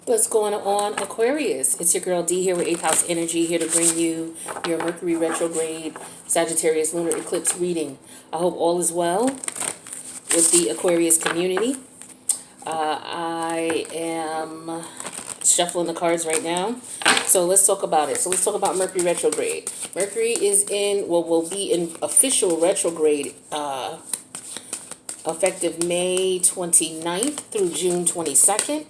What's going on, Aquarius? It's your girl D here with 8th House Energy, here to bring you your Mercury Retrograde Sagittarius Lunar Eclipse reading. I hope all is well with the Aquarius community. I am shuffling the cards right now. So let's talk about it. So let's talk about Mercury Retrograde. Mercury is will be in official retrograde effective May 29th through June 22nd.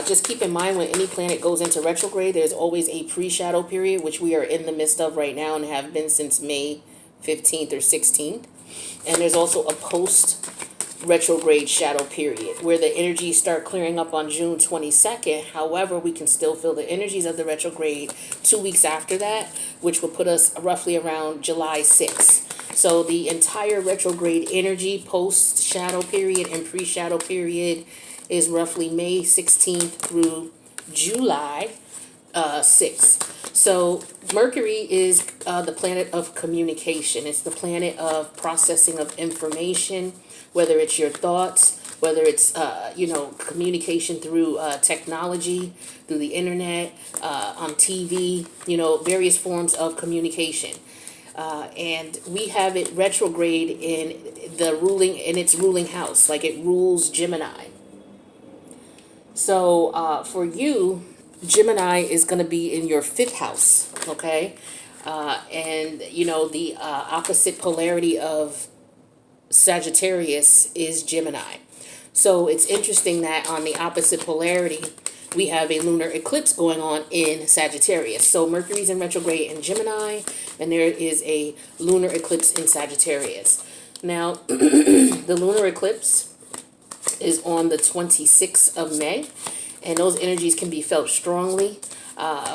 Just keep in mind, when any planet goes into retrograde, there's always a pre-shadow period, which we are in the midst of right now and have been since May 15th or 16th. And there's also a post-retrograde shadow period where the energies start clearing up on June 22nd. However, we can still feel the energies of the retrograde 2 weeks after that, which will put us roughly around July 6th. So the entire retrograde energy, post-shadow period and pre-shadow period, is roughly May 16th through July 6th. So Mercury is the planet of communication. It's the planet of processing of information, whether it's your thoughts, whether it's, communication through technology, through the internet, on TV, various forms of communication. And we have it retrograde in its ruling house, like it rules Gemini. So for you, Gemini is going to be in your 5th house, okay? And, the opposite polarity of Sagittarius is Gemini. So it's interesting that on the opposite polarity, we have a lunar eclipse going on in Sagittarius. So Mercury's in retrograde in Gemini, and there is a lunar eclipse in Sagittarius. Now, the lunar eclipse is on the 26th of May, and those energies can be felt strongly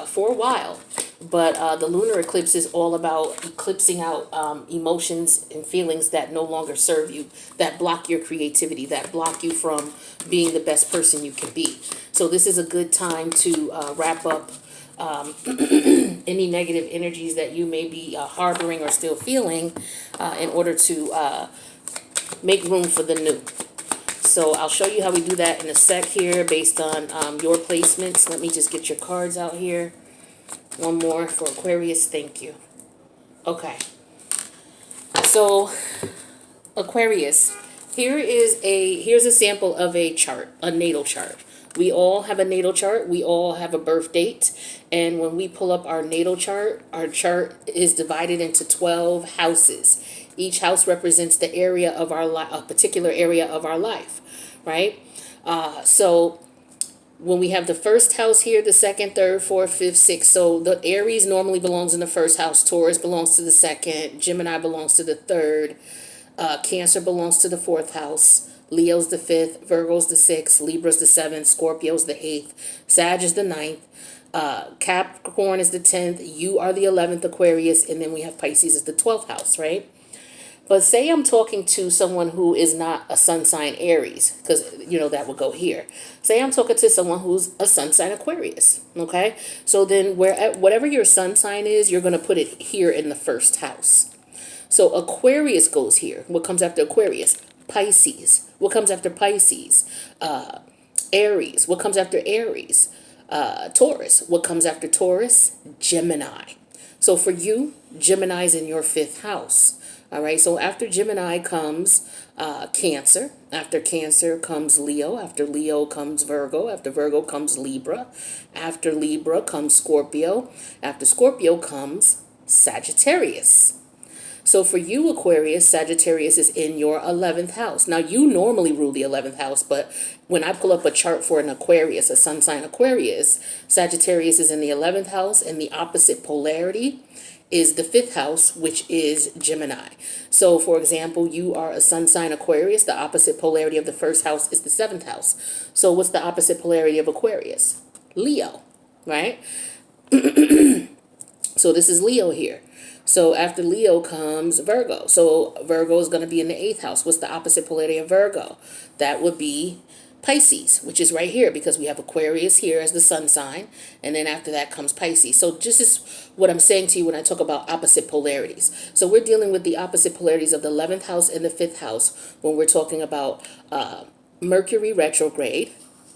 for a while. But the lunar eclipse is all about eclipsing out emotions and feelings that no longer serve you, that block your creativity, that block you from being the best person you can be. So this is a good time to wrap up any negative energies that you may be harboring or still feeling in order to make room for the new. So I'll show you how we do that in a sec here based on your placements. Let me just get your cards out here. One more for Aquarius. Thank you. Okay. So Aquarius, here's a sample of a chart, a natal chart. We all have a natal chart. We all have a birth date. And when we pull up our natal chart, our chart is divided into 12 houses. Each house represents the area of our life, a particular area of our life, right? So when we have the first house here, the second, third, fourth, fifth, sixth. So the Aries normally belongs in the first house. Taurus belongs to the second. Gemini belongs to the third. Cancer belongs to the 4th house. Leo's the 5th. Virgo's the 6th. Libra's the 7th. Scorpio's the 8th. Sag is the 9th. Capricorn is the 10th. You are the 11th, Aquarius. And then we have Pisces as the 12th house, right? But say I'm talking to someone who is not a sun sign Aries, because, that will go here. Say I'm talking to someone who's a sun sign Aquarius, okay? So then whatever your sun sign is, you're going to put it here in the 1st house. So Aquarius goes here. What comes after Aquarius? Pisces. What comes after Pisces? Aries. What comes after Aries? Taurus. What comes after Taurus? Gemini. So for you, Gemini's in your 5th house. All right, so after Gemini comes Cancer. After Cancer comes Leo. After Leo comes Virgo. After Virgo comes Libra. After Libra comes Scorpio. After Scorpio comes Sagittarius. So for you, Aquarius, Sagittarius is in your 11th house. Now, you normally rule the 11th house, but when I pull up a chart for an Aquarius, a sun sign Aquarius, Sagittarius is in the 11th house, and the opposite polarity is the 5th house, which is Gemini. So, for example, you are a sun sign Aquarius. The opposite polarity of the 1st house is the 7th house. So what's the opposite polarity of Aquarius? Leo, right? So this is Leo here. So after Leo comes Virgo. So Virgo is going to be in the 8th house. What's the opposite polarity of Virgo? That would be Pisces, which is right here because we have Aquarius here as the sun sign. And then after that comes Pisces. So this is what I'm saying to you when I talk about opposite polarities. So we're dealing with the opposite polarities of the 11th house and the 5th house when we're talking about Mercury retrograde,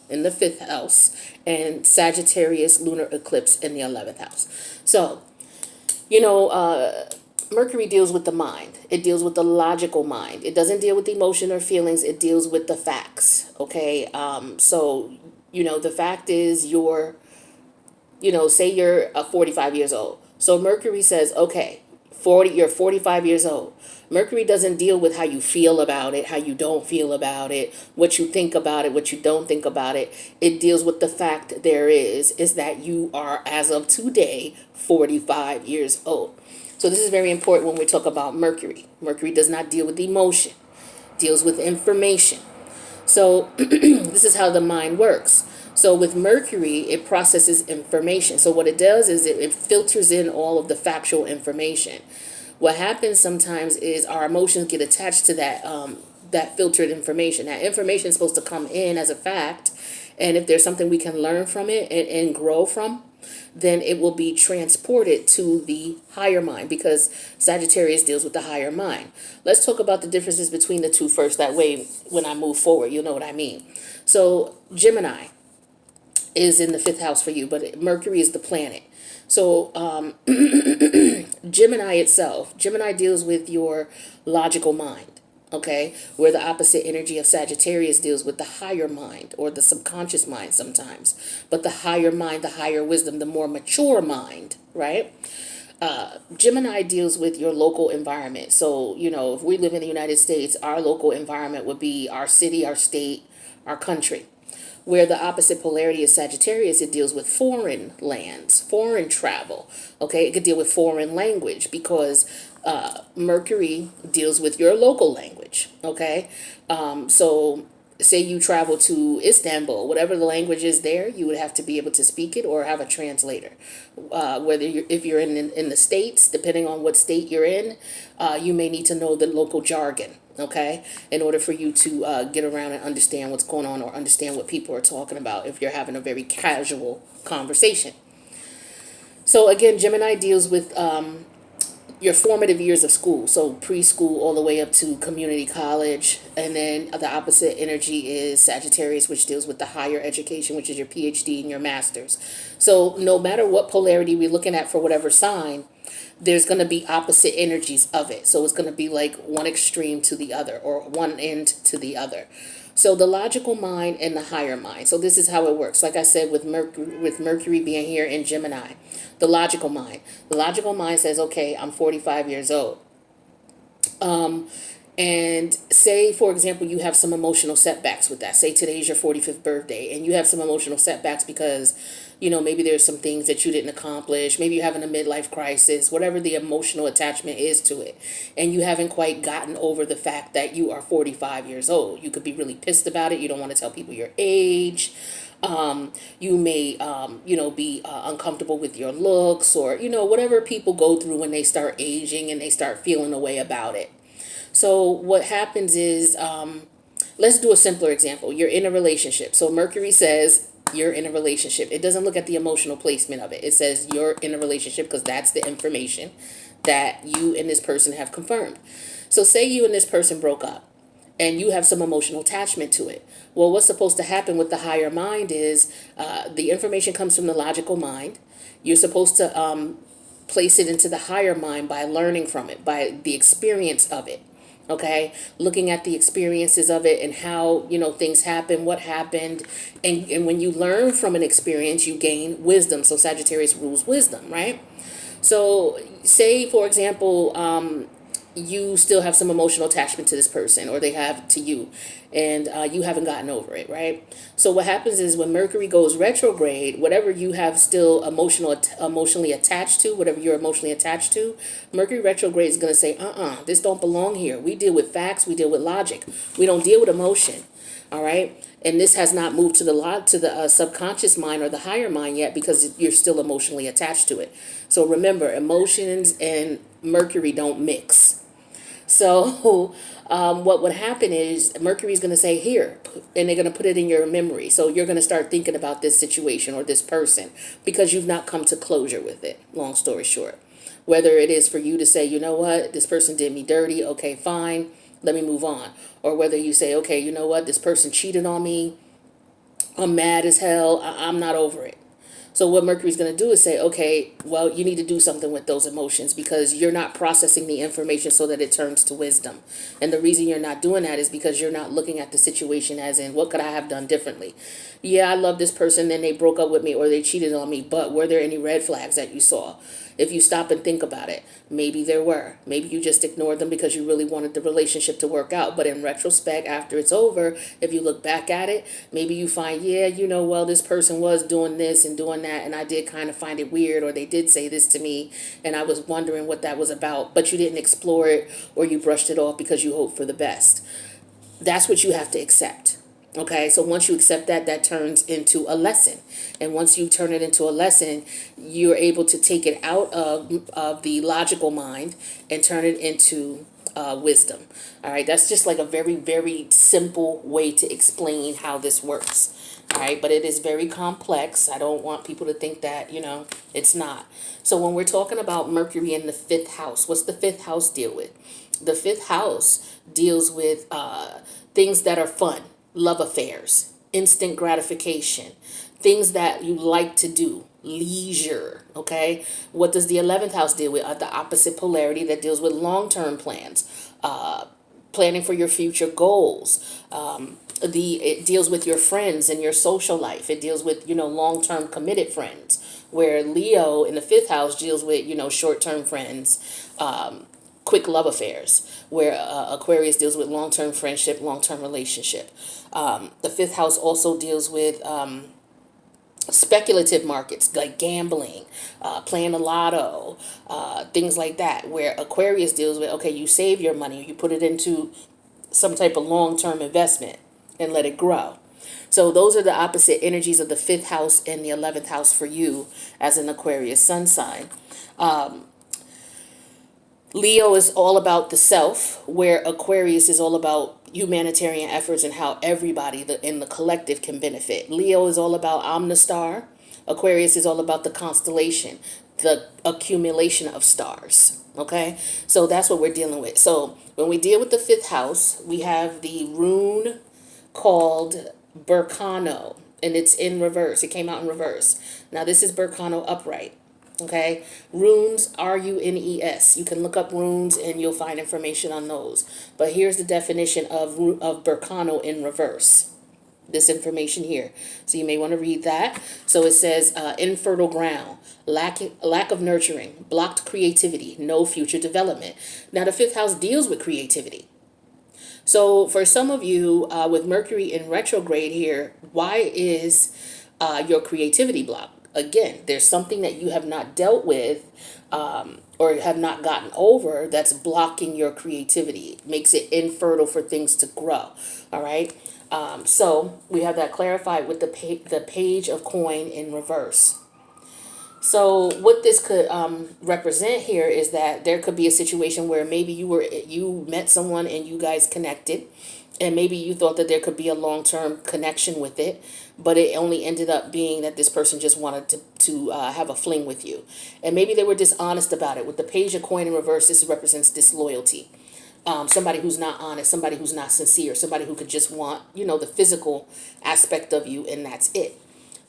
in the 5th house, and Sagittarius lunar eclipse in the 11th house. So, you know, Mercury deals with the mind. It deals with the logical mind. It doesn't deal with emotion or feelings. It deals with the facts. Okay. So, you know, the fact is say you're 45 years old. So Mercury says, okay, you're 45 years old. Mercury doesn't deal with how you feel about it, how you don't feel about it, what you think about it, what you don't think about it. It deals with the fact there is that you are, as of today, 45 years old. So this is very important when we talk about Mercury. Mercury does not deal with emotion, deals with information. So this is how the mind works. So with Mercury, it processes information. So what it does is it filters in all of the factual information. What happens sometimes is our emotions get attached to that filtered information. That information is supposed to come in as a fact, and if there's something we can learn from it and grow from, then it will be transported to the higher mind, because Sagittarius deals with the higher mind. Let's talk about the differences between the two first. That way, when I move forward, you'll know what I mean. So Gemini is in the 5th house for you, but Mercury is the planet. So Gemini deals with your logical mind. Okay, where the opposite energy of Sagittarius deals with the higher mind, or the subconscious mind sometimes. But the higher mind, the higher wisdom, the more mature mind, right? Gemini deals with your local environment. So, you know, if we live in the United States, our local environment would be our city, our state, our country. Where the opposite polarity is Sagittarius, it deals with foreign lands, foreign travel. Okay, it could deal with foreign language, because Mercury deals with your local language. Okay, so say you travel to Istanbul, whatever the language is there, you would have to be able to speak it or have a translator. If you're in the States, depending on what state you're in, you may need to know the local jargon. Okay, in order for you to get around and understand what's going on, or understand what people are talking about if you're having a very casual conversation. So again, Gemini deals with your formative years of school, so preschool all the way up to community college. And then the opposite energy is Sagittarius, which deals with the higher education, which is your PhD and your master's. So no matter what polarity we're looking at for whatever sign, there's going to be opposite energies of it. So it's going to be like one extreme to the other, or one end to the other. So the logical mind and the higher mind. So this is how it works. Like I said, with Mercury being here in Gemini, the logical mind. The logical mind says, okay, I'm 45 years old. And say, for example, you have some emotional setbacks with that. Say today's your 45th birthday, and you have some emotional setbacks because, you know, maybe there's some things that you didn't accomplish. Maybe you're having a midlife crisis, whatever the emotional attachment is to it. And you haven't quite gotten over the fact that you are 45 years old. You could be really pissed about it. You don't want to tell people your age. You may, be uncomfortable with your looks, or, whatever people go through when they start aging and they start feeling a way about it. So what happens is, let's do a simpler example. You're in a relationship. So Mercury says you're in a relationship. It doesn't look at the emotional placement of it. It says you're in a relationship because that's the information that you and this person have confirmed. So say you and this person broke up and you have some emotional attachment to it. Well, what's supposed to happen with the higher mind is the information comes from the logical mind. You're supposed to place it into the higher mind by learning from it, by the experience of it. Okay, looking at the experiences of it and how, things happen, what happened. And when you learn from an experience, you gain wisdom. So Sagittarius rules wisdom, right? So say, for example, you still have some emotional attachment to this person, or they have to you, and you haven't gotten over it, right? So what happens is when Mercury goes retrograde, whatever you have still emotionally attached to, whatever you're emotionally attached to, Mercury retrograde is going to say, this don't belong here. We deal with facts, we deal with logic. We don't deal with emotion, all right? And this has not moved to the subconscious mind or the higher mind yet, because you're still emotionally attached to it. So remember, emotions and Mercury don't mix. So what would happen is Mercury's going to say here, and they're going to put it in your memory. So you're going to start thinking about this situation or this person because you've not come to closure with it, long story short. Whether it is for you to say, you know what, this person did me dirty, okay, fine, let me move on. Or whether you say, okay, you know what, this person cheated on me, I'm mad as hell. I'm not over it. So what Mercury's going to do is say, okay, well, you need to do something with those emotions because you're not processing the information so that it turns to wisdom. And the reason you're not doing that is because you're not looking at the situation as in, what could I have done differently? Yeah, I love this person, then they broke up with me or they cheated on me, but were there any red flags that you saw? If you stop and think about it, maybe there were. Maybe you just ignored them because you really wanted the relationship to work out. But in retrospect, after it's over, if you look back at it, maybe you find, yeah, well, this person was doing this and doing that, and I did kind of find it weird, or they did say this to me, and I was wondering what that was about, but you didn't explore it, or you brushed it off because you hoped for the best. That's what you have to accept. Okay, so once you accept that, that turns into a lesson. And once you turn it into a lesson, you're able to take it out of the logical mind and turn it into wisdom. All right, that's just like a very, very simple way to explain how this works. All right, but it is very complex. I don't want people to think that, it's not. So when we're talking about Mercury in the fifth house, what's the fifth house deal with? The fifth house deals with things that are fun, love affairs, instant gratification, things that you like to do, leisure. Okay, what does the 11th house deal with? The opposite polarity that deals with long-term plans, planning for your future goals. It deals with your friends and your social life. It deals with long-term committed friends. Where Leo in the fifth house deals with short-term friends, quick love affairs, where Aquarius deals with long-term friendship, long-term relationship. The fifth house also deals with speculative markets like gambling, playing the lotto, things like that, where Aquarius deals with, okay, you save your money, you put it into some type of long-term investment and let it grow. So those are the opposite energies of the fifth house and the 11th house for you as an Aquarius sun sign. Leo is all about the self, where Aquarius is all about humanitarian efforts and how everybody in the collective can benefit. Leo is all about I'm the star. Aquarius is all about the constellation, the accumulation of stars. Okay, so that's what we're dealing with. So when we deal with the fifth house, we have the rune called Berkano, and it's in reverse. It came out in reverse. Now this is Berkano upright. Okay, runes, runes. You can look up runes and you'll find information on those. But here's the definition of Berkano in reverse. This information here. So you may want to read that. So it says infertile ground, lack of nurturing, blocked creativity, no future development. Now the fifth house deals with creativity. So for some of you with Mercury in retrograde here, why is your creativity blocked? Again, there's something that you have not dealt with or have not gotten over that's blocking your creativity. It makes it infertile for things to grow. All right. So we have that clarified with the page of coin in reverse. So what this could represent here is that there could be a situation where maybe you met someone and you guys connected, and maybe you thought that there could be a long-term connection with it, but it only ended up being that this person just wanted to have a fling with you. And maybe they were dishonest about it. With the page of coin in reverse, this represents disloyalty. Somebody who's not honest, somebody who's not sincere, somebody who could just want, the physical aspect of you, and that's it.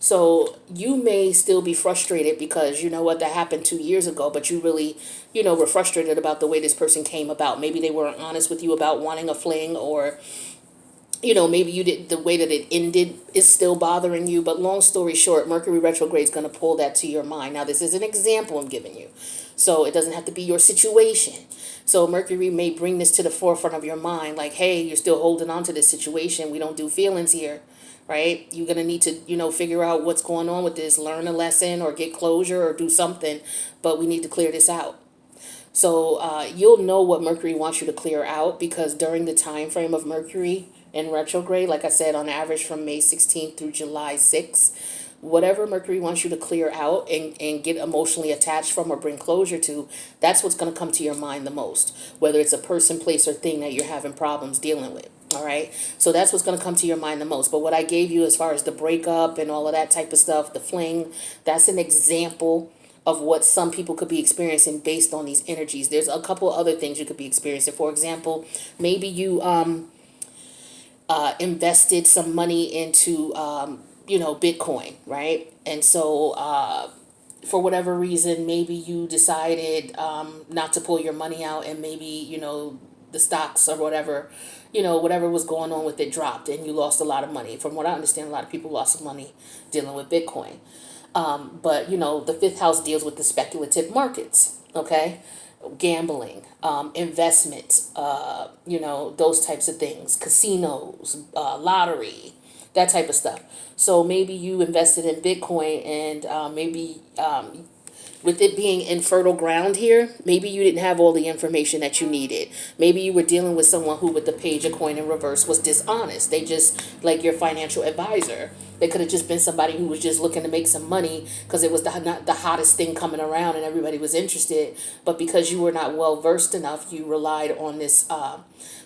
So you may still be frustrated because you know what that happened 2 years ago, but you really, were frustrated about the way this person came about. Maybe they weren't honest with you about wanting a fling, or, maybe you did the way that it ended is still bothering you. But long story short, Mercury retrograde is going to pull that to your mind. Now, this is an example I'm giving you, so it doesn't have to be your situation. So Mercury may bring this to the forefront of your mind, like, hey, you're still holding on to this situation. We don't do feelings here. Right? You're going to need to, figure out what's going on with this, learn a lesson or get closure or do something, but we need to clear this out. So you'll know what Mercury wants you to clear out, because during the time frame of Mercury in retrograde, like I said, on average from May 16th through July 6th, whatever Mercury wants you to clear out and get emotionally attached from or bring closure to, that's what's going to come to your mind the most, whether it's a person, place, or thing that you're having problems dealing with. All right. So that's what's going to come to your mind the most. But what I gave you as far as the breakup and all of that type of stuff, the fling, that's an example of what some people could be experiencing based on these energies. There's a couple other things you could be experiencing. For example, maybe you invested some money into Bitcoin, right? And so for whatever reason, maybe you decided not to pull your money out, and maybe, the stocks or whatever, whatever was going on with it dropped and you lost a lot of money. From what I understand, a lot of people lost some money dealing with Bitcoin. But, the fifth house deals with the speculative markets, okay? Gambling, investments, those types of things, casinos, lottery, that type of stuff. So maybe you invested in Bitcoin, and maybe with it being infertile ground here, maybe you didn't have all the information that you needed. Maybe you were dealing with someone who, with the page of coin in reverse, was dishonest. They just, like your financial advisor, they could have just been somebody who was just looking to make some money because it was not the hottest thing coming around and everybody was interested. But because you were not well versed enough, you relied on this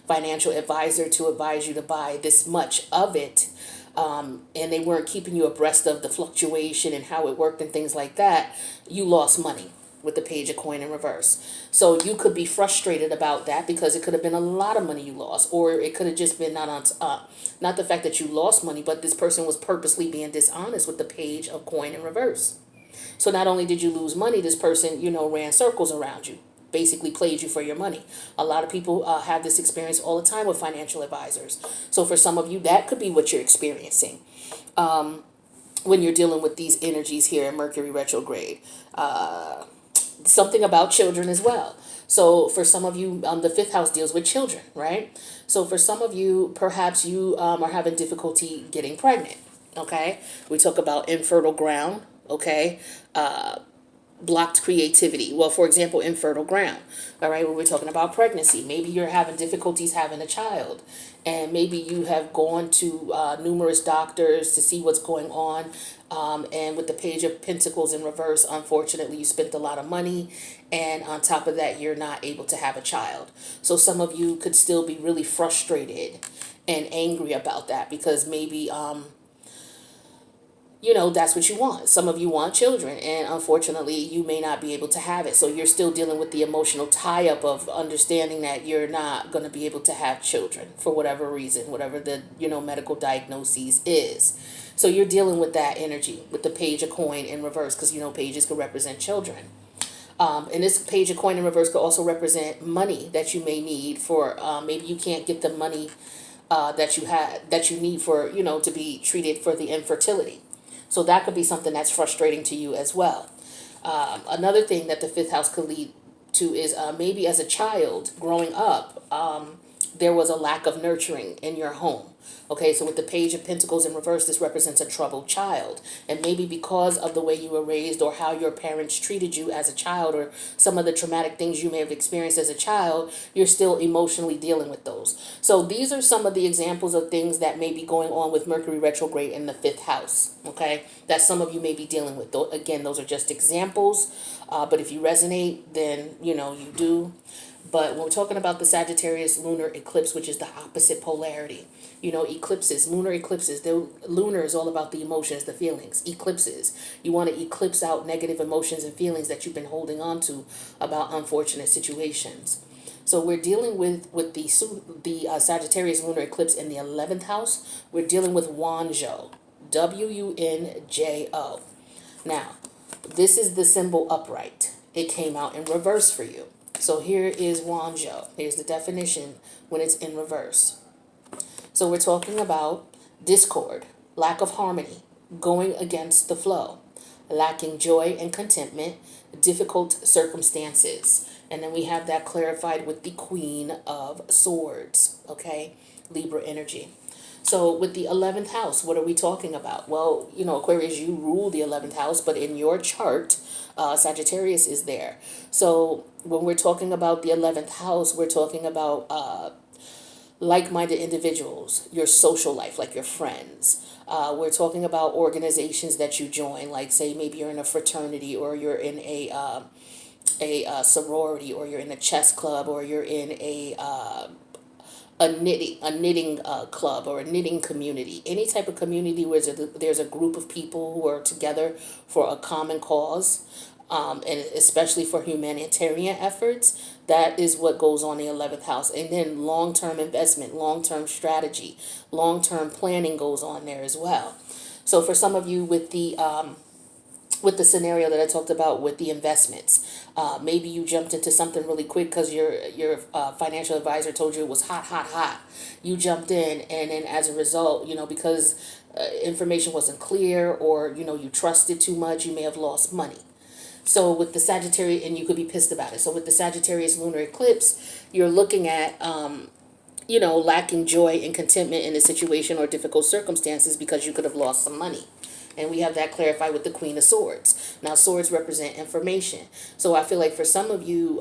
financial advisor to advise you to buy this much of it. And they weren't keeping you abreast of the fluctuation and how it worked and things like that. You lost money with the page of coin in reverse. So you could be frustrated about that because it could have been a lot of money you lost, or it could have just been not the fact that you lost money, but this person was purposely being dishonest with the page of coin in reverse. So not only did you lose money, this person, ran circles around you, basically played you for your money. A lot of people have this experience all the time with financial advisors. So for some of you, that could be what you're experiencing when you're dealing with these energies here in Mercury retrograde. Something about children as well. So for some of you, the fifth house deals with children, right? So for some of you, perhaps you are having difficulty getting pregnant, okay? We talk about infertile ground, okay? Blocked creativity. Well, for example, infertile ground. All right, when we're talking about pregnancy, maybe you're having difficulties having a child, and maybe you have gone to numerous doctors to see what's going on. And with the page of pentacles in reverse, unfortunately, you spent a lot of money, and on top of that, you're not able to have a child. So some of you could still be really frustrated and angry about that because maybe that's what you want. Some of you want children, and unfortunately, you may not be able to have it. So you're still dealing with the emotional tie-up of understanding that you're not going to be able to have children for whatever reason, whatever the, medical diagnosis is. So you're dealing with that energy with the page of coin in reverse because, pages could represent children. And this page of coin in reverse could also represent money that you may need for, maybe you can't get the money that you need for, to be treated for the infertility. So that could be something that's frustrating to you as well. Another thing that the fifth house could lead to is maybe as a child growing up, there was a lack of nurturing in your home. Okay, so with the page of pentacles in reverse, this represents a troubled child. And maybe because of the way you were raised or how your parents treated you as a child or some of the traumatic things you may have experienced as a child, you're still emotionally dealing with those. So these are some of the examples of things that may be going on with Mercury retrograde in the fifth house, okay, that some of you may be dealing with. Again, those are just examples, but if you resonate, then, you do. But when we're talking about the Sagittarius lunar eclipse, which is the opposite polarity, eclipses, lunar eclipses, lunar is all about the emotions, the feelings. Eclipses, you want to eclipse out negative emotions and feelings that you've been holding on to about unfortunate situations. So we're dealing with the Sagittarius lunar eclipse in the 11th house. We're dealing with Wunjo, Wunjo. Now, this is the symbol upright. It came out in reverse for you. So here is Wunjo. Here's the definition when it's in reverse. So we're talking about discord, lack of harmony, going against the flow, lacking joy and contentment, difficult circumstances. And then we have that clarified with the Queen of Swords, okay? Libra energy. So with the 11th house, what are we talking about? Well, Aquarius, you rule the 11th house, but in your chart, Sagittarius is there. So when we're talking about the 11th house, we're talking about like-minded individuals, your social life, like your friends. We're talking about organizations that you join, like say maybe you're in a fraternity or you're in a sorority or you're in a chess club or you're in a knitting club or a knitting community, any type of community where there's a group of people who are together for a common cause, and especially for humanitarian efforts. That is what goes on in the 11th house. And then long-term investment, long-term strategy, long-term planning goes on there as well. So for some of you with the scenario that I talked about with the investments. Maybe you jumped into something really quick because your financial advisor told you it was hot, hot, hot. You jumped in, and then as a result, because information wasn't clear, or you trusted too much, you may have lost money. So with the Sagittarius, and you could be pissed about it. So with the Sagittarius lunar eclipse, you're looking at lacking joy and contentment in a situation or difficult circumstances because you could have lost some money. And we have that clarified with the Queen of Swords. Now, swords represent information. So I feel like for some of you,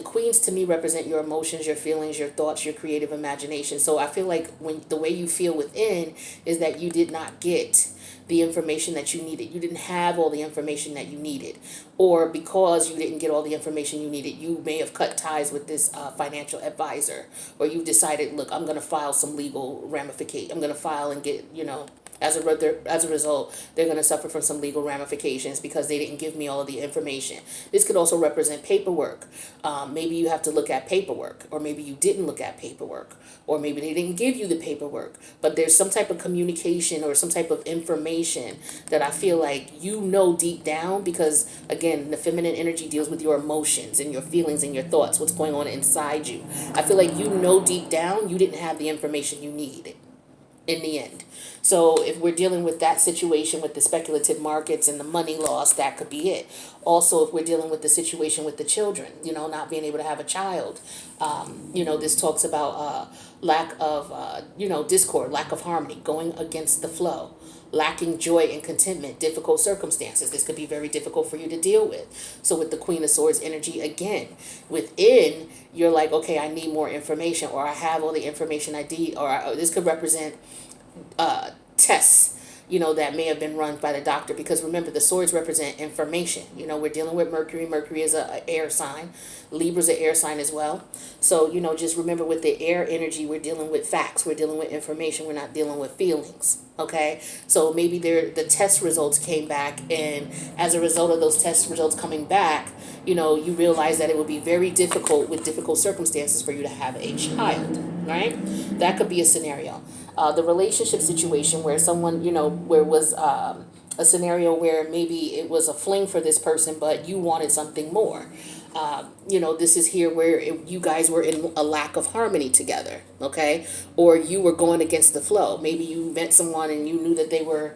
queens to me represent your emotions, your feelings, your thoughts, your creative imagination. So I feel like when the way you feel within is that you did not get the information that you needed. You didn't have all the information that you needed. Or because you didn't get all the information you needed, you may have cut ties with this financial advisor. Or you've decided, look, I'm going to file some legal ramification. I'm going to file and get, as a result, they're going to suffer from some legal ramifications because they didn't give me all of the information. This could also represent paperwork. Maybe you have to look at paperwork, or maybe you didn't look at paperwork, or maybe they didn't give you the paperwork. But there's some type of communication or some type of information that I feel like deep down, because again, the feminine energy deals with your emotions and your feelings and your thoughts, what's going on inside you. I feel like deep down you didn't have the information you needed in the end. So if we're dealing with that situation with the speculative markets and the money loss, that could be it. Also, if we're dealing with the situation with the children, not being able to have a child, this talks about lack of, discord, lack of harmony, going against the flow, lacking joy and contentment, difficult circumstances. This could be very difficult for you to deal with. So with the Queen of Swords energy, again, within, you're like, okay, I need more information, or I have all the information I need, or this could represent tests, that may have been run by the doctor. Because remember, the swords represent information. We're dealing with Mercury. Mercury is a air sign. Libra's an air sign as well. So, just remember, with the air energy, we're dealing with facts. We're dealing with information. We're not dealing with feelings. Okay? So maybe the test results came back, and as a result of those test results coming back, you realize that it would be very difficult with difficult circumstances for you to have a child, right? That could be a scenario. The relationship situation where someone, where it was a scenario where maybe it was a fling for this person, but you wanted something more. This is here where you guys were in a lack of harmony together, okay? Or you were going against the flow. Maybe you met someone and you knew that they were,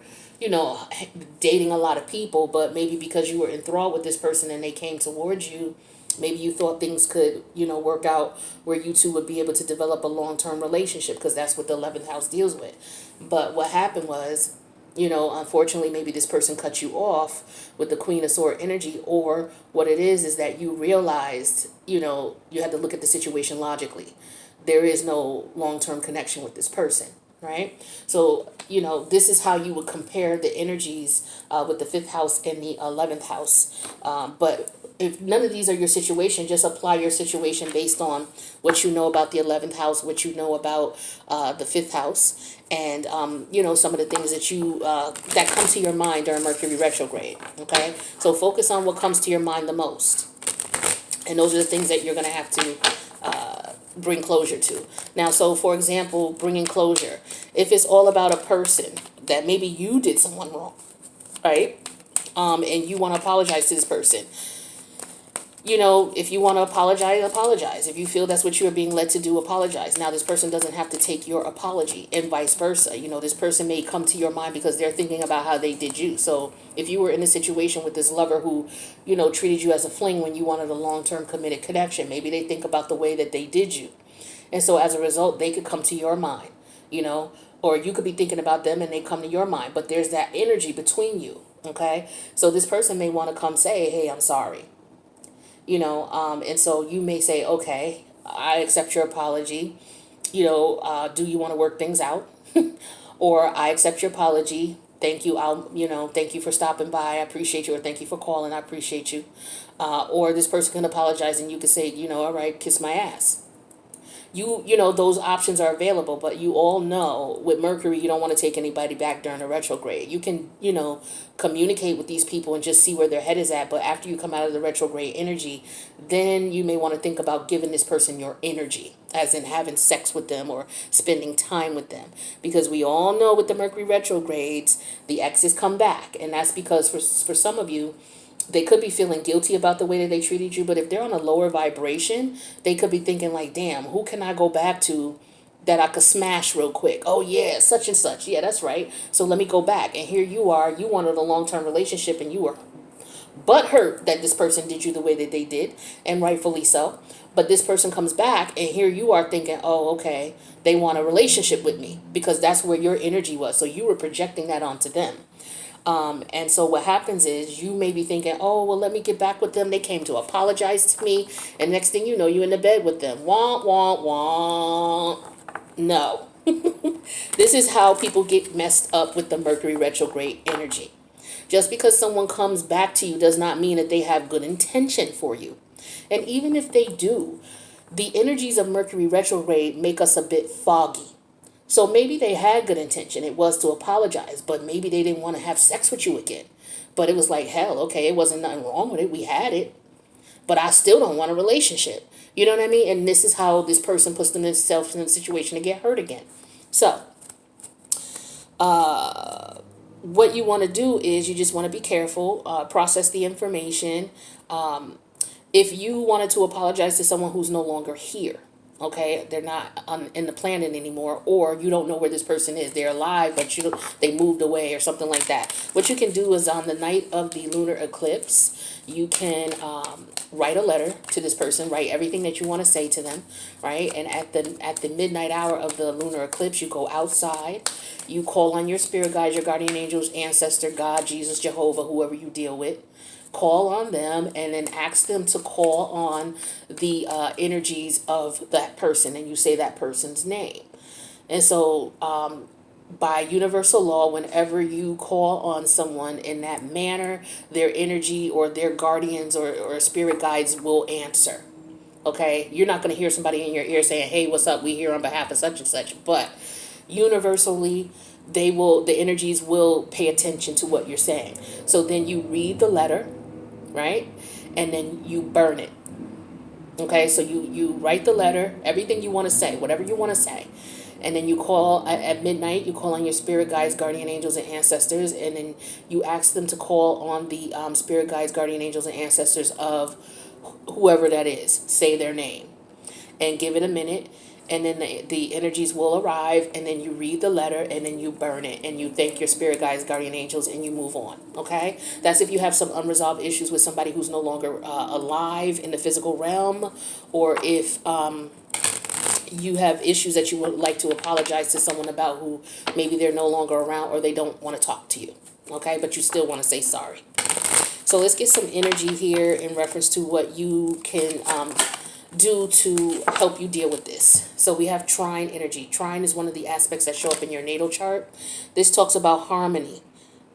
dating a lot of people, but maybe because you were enthralled with this person and they came towards you, maybe you thought things could, work out where you two would be able to develop a long-term relationship, because that's what the 11th house deals with. But what happened was, unfortunately, maybe this person cut you off with the Queen of Sword energy, or what it is that you realized, you had to look at the situation logically. There is no long-term connection with this person, right? So, this is how you would compare the energies with the 5th house and the 11th house. But if none of these are your situation, just apply your situation based on what you know about the 11th house, what you know about the 5th house, and some of the things that that come to your mind during Mercury retrograde. Okay, so focus on what comes to your mind the most, and those are the things that you're going to have to bring closure to. Now, so for example, bringing closure, if it's all about a person that maybe you did someone wrong, right? And you want to apologize to this person. If you want to apologize. If you feel that's what you're being led to do, apologize. Now, this person doesn't have to take your apology, and vice versa. This person may come to your mind because they're thinking about how they did you. So if you were in a situation with this lover who, treated you as a fling when you wanted a long-term committed connection, maybe they think about the way that they did you. And so as a result, they could come to your mind, or you could be thinking about them and they come to your mind. But there's that energy between you, okay? So this person may want to come say, hey, I'm sorry. And so you may say, okay, I accept your apology. Do you want to work things out? Or I accept your apology. Thank you. Thank you for stopping by. I appreciate you. Or thank you for calling. I appreciate you. Or this person can apologize and you can say, all right, kiss my ass. Those options are available, but you all know with Mercury, you don't want to take anybody back during a retrograde. You can, communicate with these people and just see where their head is at. But after you come out of the retrograde energy, then you may want to think about giving this person your energy. as in having sex with them or spending time with them. Because we all know with the Mercury retrogrades, the exes come back. And that's because for some of you, they could be feeling guilty about the way that they treated you. But if they're on a lower vibration, they could be thinking like, damn, who can I go back to that I could smash real quick? Oh, yeah, such and such. Yeah, that's right. So let me go back. And here you are. You wanted a long-term relationship and you were butthurt that this person did you the way that they did, and rightfully so. But this person comes back, and here you are thinking, oh, okay, they want a relationship with me because that's where your energy was. So you were projecting that onto them. And so what happens is you may be thinking, oh, well, let me get back with them. They came to apologize to me. And next thing you know, you're in the bed with them. Womp, womp, womp. No. This is how people get messed up with the Mercury retrograde energy. Just because someone comes back to you does not mean that they have good intention for you. And even if they do, the energies of Mercury retrograde make us a bit foggy. So maybe they had good intention. It was to apologize, but maybe they didn't want to have sex with you again. But it was like, hell, okay, it wasn't nothing wrong with it. We had it. But I still don't want a relationship. You know what I mean? And this is how this person puts themselves in a situation to get hurt again. So, what you want to do is you just want to be careful, process the information. If you wanted to apologize to someone who's no longer here, okay, they're not in the planet anymore, or you don't know where this person is, they're alive, but they moved away or something like that. What you can do is on the night of the lunar eclipse, you can write a letter to this person, write everything that you want to say to them, right? And at the midnight hour of the lunar eclipse, you go outside, you call on your spirit guides, your guardian angels, ancestor, God, Jesus, Jehovah, whoever you deal with. Call on them and then ask them to call on the energies of that person, and you say that person's name. And so by universal law, whenever you call on someone in that manner, their energy or their guardians or spirit guides will answer. Okay, you're not going to hear somebody in your ear saying, hey, what's up, we here on behalf of such and such, but universally the energies will pay attention to what you're saying. So then you read the letter, right? And then you burn it. Okay, so you write the letter, everything you want to say, whatever you want to say. And then you call at midnight, you call on your spirit guides, guardian angels, and ancestors. And then you ask them to call on the spirit guides, guardian angels, and ancestors of whoever that is. Say their name. And give it a minute. And then the energies will arrive, and then you read the letter, and then you burn it, and you thank your spirit guides, guardian angels, and you move on, okay? That's if you have some unresolved issues with somebody who's no longer alive in the physical realm, or if you have issues that you would like to apologize to someone about who maybe they're no longer around or they don't want to talk to you, okay? But you still want to say sorry. So let's get some energy here in reference to what you can do to help you deal with this. So we have Trine Energy. Trine is one of the aspects that show up in your natal chart. This talks about harmony,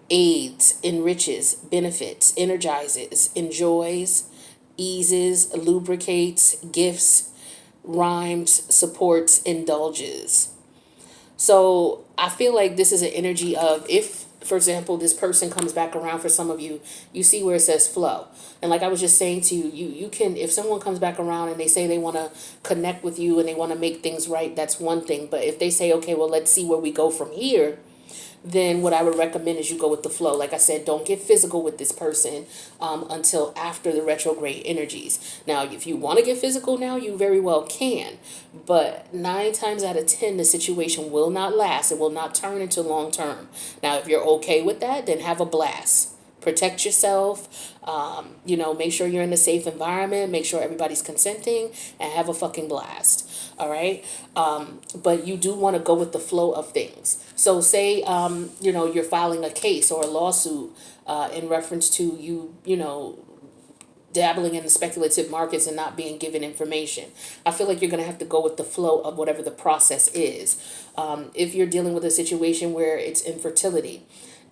aids, enriches, benefits, energizes, enjoys, eases, lubricates, gifts, rhymes, supports, indulges. So I feel like this is an energy of, if, for example, this person comes back around for some of you, you see where it says flow. And like I was just saying to you, you can, if someone comes back around and they say they want to connect with you and they want to make things right, that's one thing. But if they say, okay, well, let's see where we go from here, then what I would recommend is you go with the flow. Like I said, don't get physical with this person until after the retrograde energies. Now, if you want to get physical now, you very well can. But 9 times out of 10, the situation will not last. It will not turn into long term. Now, if you're okay with that, then have a blast. Protect yourself, make sure you're in a safe environment, make sure everybody's consenting, and have a fucking blast. All right. But you do want to go with the flow of things. So say, you're filing a case or a lawsuit in reference to you dabbling in the speculative markets and not being given information. I feel like you're going to have to go with the flow of whatever the process is. If you're dealing with a situation where it's infertility,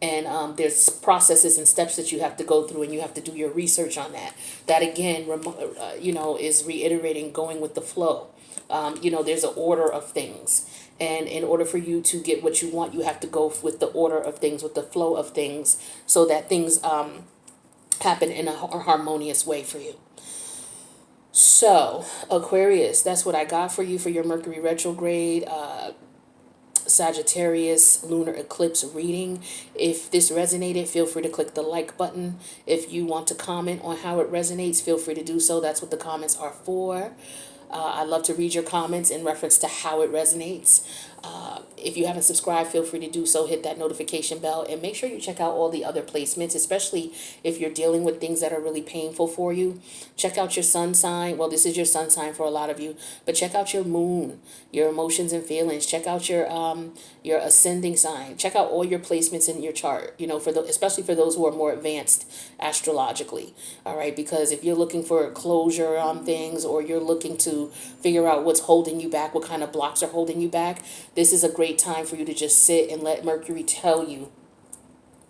and there's processes and steps that you have to go through, and you have to do your research on that. That again, is reiterating going with the flow. There's an order of things. And in order for you to get what you want, you have to go with the order of things, with the flow of things, so that things happen in a harmonious way for you. So, Aquarius, that's what I got for you for your Mercury retrograde, Sagittarius lunar eclipse reading. If this resonated, feel free to click the like button. If you want to comment on how it resonates, feel free to do so. That's what the comments are for. I love to read your comments in reference to how it resonates. If you haven't subscribed, feel free to do so. Hit that notification bell and make sure you check out all the other placements, especially if you're dealing with things that are really painful for you. Check out your sun sign. Well, this is your sun sign for a lot of you, but check out your moon, your emotions and feelings. Check out your ascending sign. Check out all your placements in your chart. You know, especially for those who are more advanced astrologically. All right, because if you're looking for closure on things, or you're looking to figure out what's holding you back, what kind of blocks are holding you back, this is a great time for you to just sit and let Mercury tell you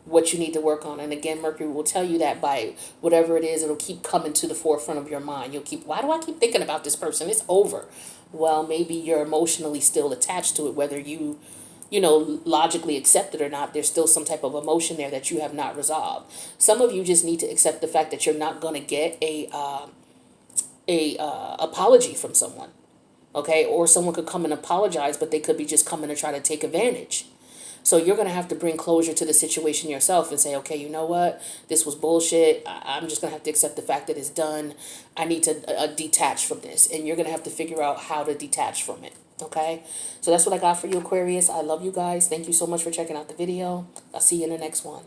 what you need to work on. And again, Mercury will tell you that by whatever it is, it'll keep coming to the forefront of your mind. You'll keep, why do I keep thinking about this person? It's over. Well, maybe you're emotionally still attached to it, whether you know, logically accept it or not. There's still some type of emotion there that you have not resolved. Some of you just need to accept the fact that you're not going to get a apology from someone. Okay, or someone could come and apologize, but they could be just coming to try to take advantage. So you're going to have to bring closure to the situation yourself and say, okay, you know what? This was bullshit. I'm just going to have to accept the fact that it's done. I need to detach from this. And you're going to have to figure out how to detach from it. Okay? So that's what I got for you, Aquarius. I love you guys. Thank you so much for checking out the video. I'll see you in the next one.